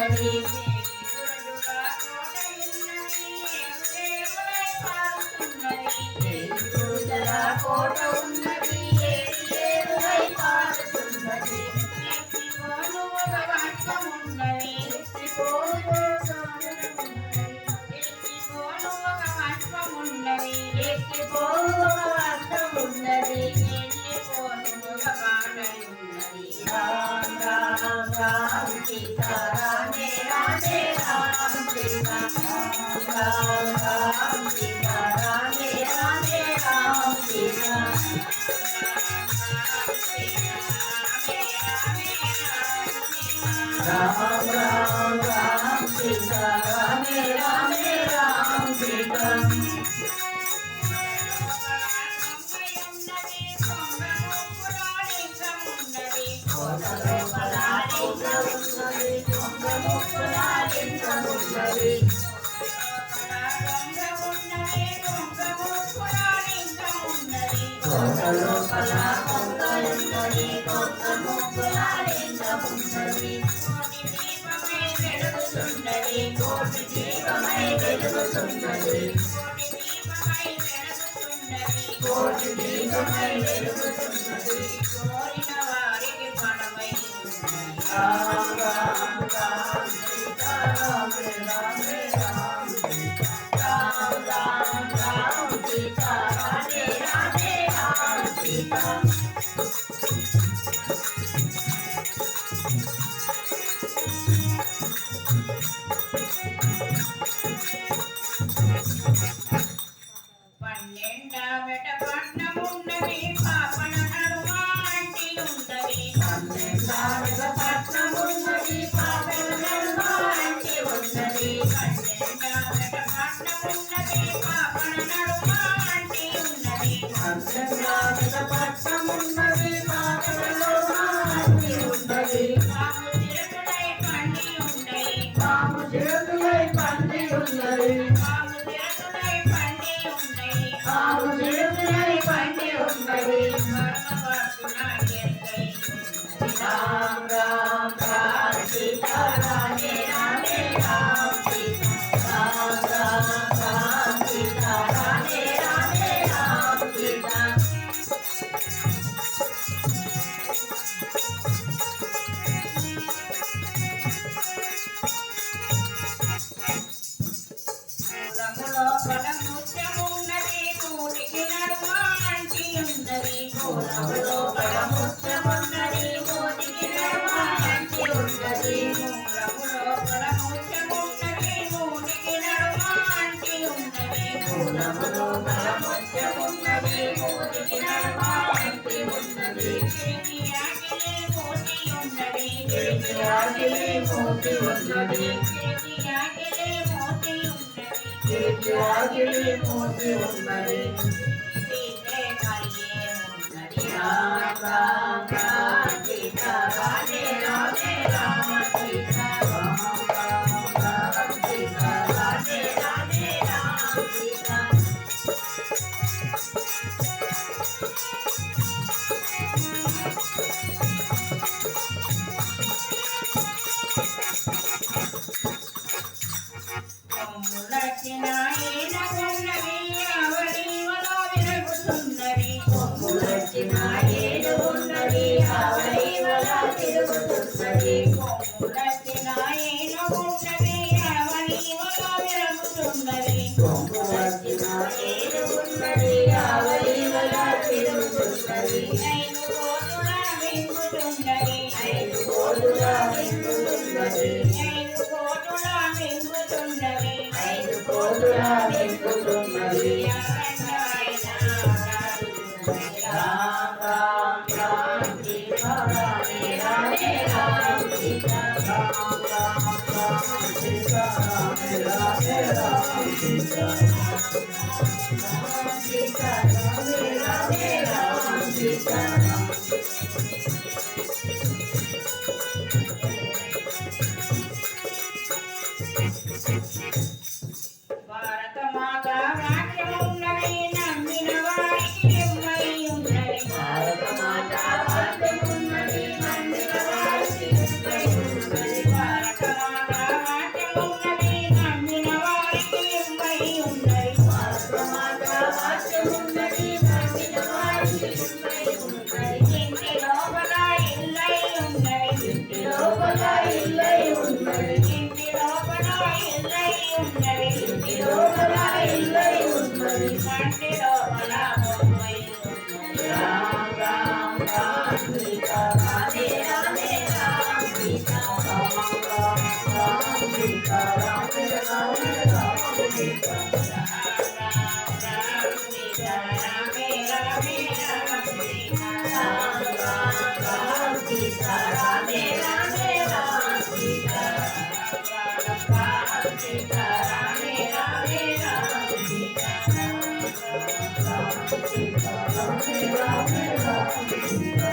ఉన్నది కోట ఉన్నది ఏరులై పారుతున్నది రామ రామ రామ సీతా రాధే రాధే రామ సీతా రామ రామ సీతా రాధే రాధే రామ సీతా రామ రామ రామ సీతా రాధే రాధే రామ సీతా కోటి దీపమై వెలుగుతున్నది కోరిన వారికి పడవై రామ రామ రామ సీతా రామ రామ రామ రామ రామ రామ సీతా రాధే రాధే రామ సీతా రామ రామ రామ సీతా రాధే రాధే రామ సీతా రామ రామ రామ సీతా రాధే రాధే రామ సీతా మోతి ఉన్నది రామ రామ రామ సీతా రాధే రాధే రామ సీతా రామ రామ రామ సీతా రాధే రాధే రామ సీతా सीता रामे रामे राम सीता राम सीता रामे रामे राम सीता।